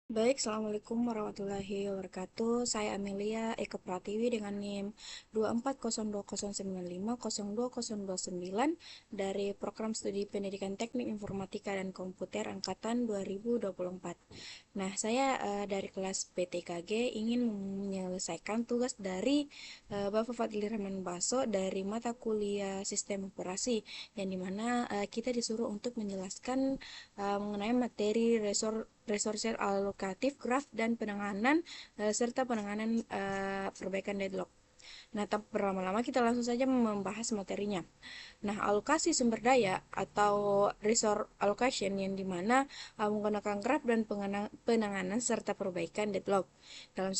Baik, Assalamualaikum warahmatullahi wabarakatuh. Saya Amelia Eka Pratiwi dengan NIM 2402095020209 dari Program Studi Pendidikan Teknik Informatika dan Komputer Angkatan 2024. Nah, saya dari kelas PTKG ingin menyelesaikan tugas dari Bapak Fadli Rahman Baso dari mata kuliah Sistem Operasi, yang dimana kita disuruh untuk menjelaskan mengenai materi resource alokatif, graf, dan penanganan serta penanganan perbaikan deadlock. Nah, tanpa berlama-lama kita langsung saja membahas materinya. Nah, alokasi sumber daya atau resource allocation yang dimana menggunakan graf dan penanganan serta perbaikan deadlock. Dalam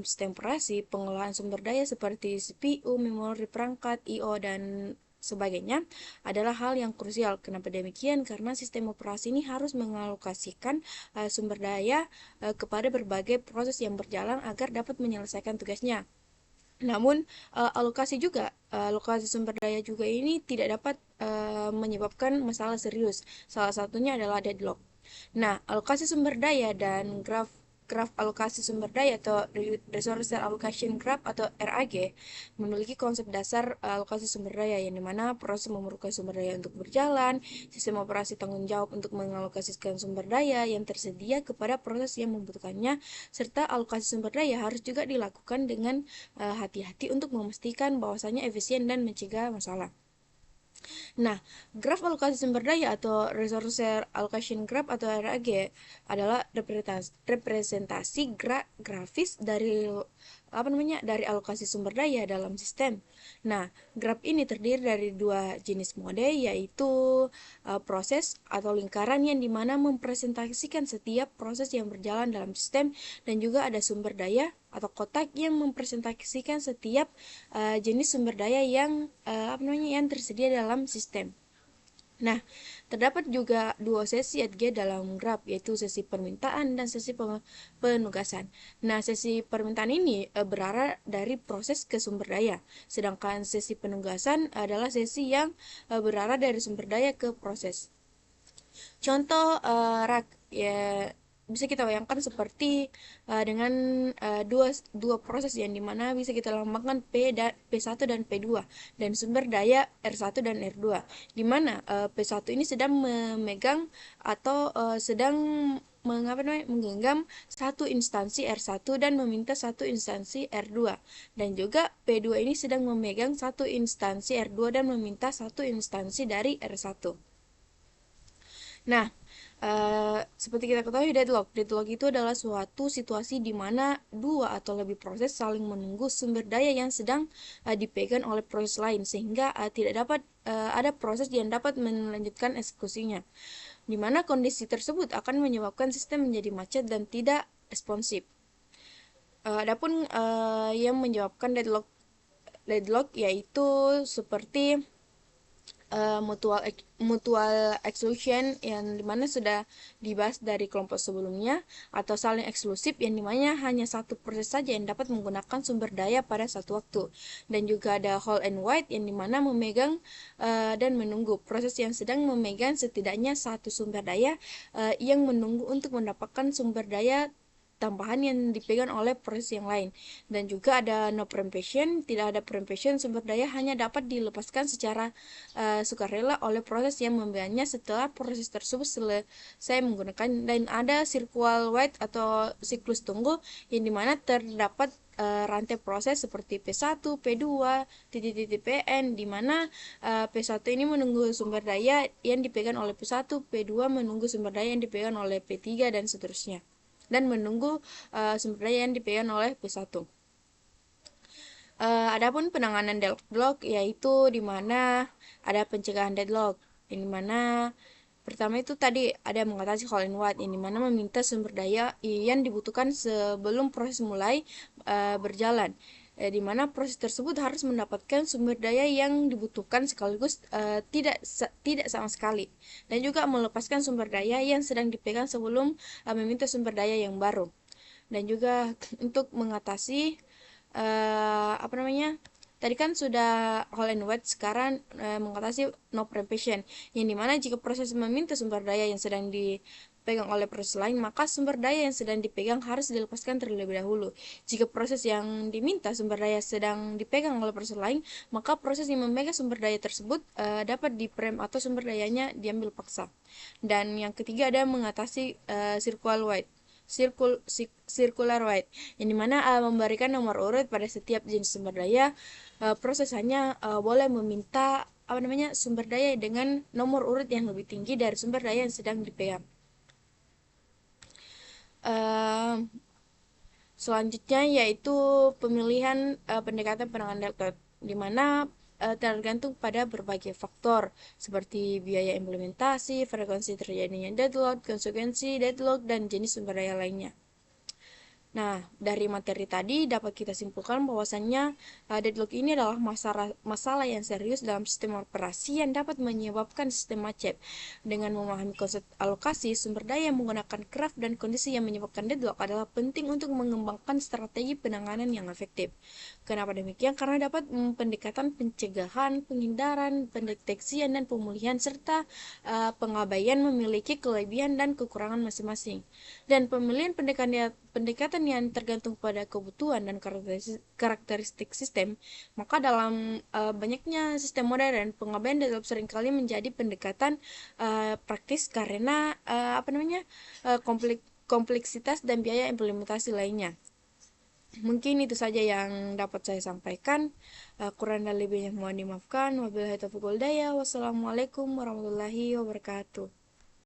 sistem operasi, pengelolaan sumber daya seperti CPU, memori, perangkat, I/O, dan sebagainya adalah hal yang krusial. Kenapa demikian? Karena sistem operasi ini harus mengalokasikan sumber daya kepada berbagai proses yang berjalan agar dapat menyelesaikan tugasnya. Namun, alokasi sumber daya juga ini tidak dapat menyebabkan masalah serius. Salah satunya adalah deadlock. Nah, alokasi sumber daya dan graf graf alokasi sumber daya atau Resource Allocation Graph atau RAG memiliki konsep dasar alokasi sumber daya, yang dimana proses memerlukan sumber daya untuk berjalan, sistem operasi tanggung jawab untuk mengalokasikan sumber daya yang tersedia kepada proses yang membutuhkannya, serta alokasi sumber daya harus juga dilakukan dengan hati-hati untuk memastikan bahwasanya efisien dan mencegah masalah. Nah, graf alokasi sumber daya atau Resource Allocation Graph atau RAG adalah representasi grafis dari alokasi sumber daya dalam sistem. Nah, graf ini terdiri dari dua jenis mode, yaitu proses atau lingkaran yang dimana mempresentasikan setiap proses yang berjalan dalam sistem, dan juga ada sumber daya atau kotak yang mempresentasikan setiap jenis sumber daya yang tersedia dalam sistem. Nah, terdapat juga dua sesi EDG dalam graf, yaitu sesi permintaan dan sesi penugasan. Nah, sesi permintaan ini berarah dari proses ke sumber daya, sedangkan sesi penugasan adalah sesi yang berarah dari sumber daya ke proses. Contoh ya bisa kita bayangkan seperti dengan dua proses yang dimana bisa kita lambangkan P1 dan P2, dan sumber daya R1 dan R2, dimana P1 ini sedang memegang atau sedang menggenggam satu instansi R1 dan meminta satu instansi R2, dan juga P2 ini sedang memegang satu instansi R2 dan meminta satu instansi dari R1. Nah, seperti kita ketahui, deadlock. Deadlock itu adalah suatu situasi di mana dua atau lebih proses saling menunggu sumber daya yang sedang dipegang oleh proses lain, sehingga tidak dapat ada proses yang dapat melanjutkan eksekusinya, di mana kondisi tersebut akan menyebabkan sistem menjadi macet dan tidak responsif. Adapun yang menyebabkan deadlock yaitu seperti mutual exclusion, yang dimana sudah dibahas dari kelompok sebelumnya, atau saling eksklusif, yang dimana hanya satu proses saja yang dapat menggunakan sumber daya pada satu waktu, dan juga ada whole and wait, yang dimana memegang dan menunggu proses yang sedang memegang setidaknya satu sumber daya yang menunggu untuk mendapatkan sumber daya tambahan yang dipegang oleh proses yang lain. Dan juga ada no preemption, tidak ada preemption, sumber daya hanya dapat dilepaskan secara sukarela oleh proses yang membeliannya setelah proses tersebut selesai menggunakan. Dan ada circular wait atau siklus tunggu, yang dimana terdapat rantai proses seperti P1, P2, titik-titik PN, di mana P1 ini menunggu sumber daya yang dipegang oleh P1, P2 menunggu sumber daya yang dipegang oleh P3, dan seterusnya, dan menunggu sumber daya yang dipegang oleh P1. Adapun penanganan deadlock yaitu di mana ada pencegahan deadlock, yang dimana pertama itu tadi ada mengatasi call and what, yang dimana meminta sumber daya yang dibutuhkan sebelum proses mulai berjalan, di mana proses tersebut harus mendapatkan sumber daya yang dibutuhkan sekaligus tidak sama sekali, dan juga melepaskan sumber daya yang sedang dipegang sebelum meminta sumber daya yang baru. Dan juga untuk mengatasi apa namanya, tadi kan sudah whole and wait, sekarang mengatasi no preemption, yang dimana jika proses meminta sumber daya yang sedang dipegang oleh proses lain, maka sumber daya yang sedang dipegang harus dilepaskan terlebih dahulu. Jika proses yang diminta sumber daya sedang dipegang oleh proses lain, maka proses yang memegang sumber daya tersebut dapat diprem atau sumber dayanya diambil paksa. Dan yang ketiga ada mengatasi circular wide, yang dimana memberikan nomor urut pada setiap jenis sumber daya. Proses hanya boleh meminta sumber daya dengan nomor urut yang lebih tinggi dari sumber daya yang sedang dipegang. Uh, Selanjutnya yaitu pemilihan pendekatan penanganan deadlock, di mana tergantung pada berbagai faktor seperti biaya implementasi, frekuensi terjadinya deadlock, konsekuensi deadlock, dan jenis sumber daya lainnya. Nah, dari materi tadi dapat kita simpulkan bahwasannya deadlock ini adalah masalah yang serius dalam sistem operasi yang dapat menyebabkan sistem macet. Dengan memahami konsep alokasi sumber daya yang menggunakan craft dan kondisi yang menyebabkan deadlock adalah penting untuk mengembangkan strategi penanganan yang efektif. Kenapa demikian? Karena dapat pendekatan pencegahan, penghindaran, pendeteksian, dan pemulihan serta pengabaian memiliki kelebihan dan kekurangan masing-masing. Dan pemilihan pendekatan yang tergantung pada kebutuhan dan karakteristik sistem, maka dalam banyaknya sistem modern, pengabaian deadlock seringkali menjadi pendekatan praktis karena kompleksitas dan biaya implementasi lainnya. Mungkin itu saja yang dapat saya sampaikan. Kurang dan lebihnya mohon dimaafkan. Wabillahi taufiq wal hidayah. Wassalamualaikum warahmatullahi wabarakatuh.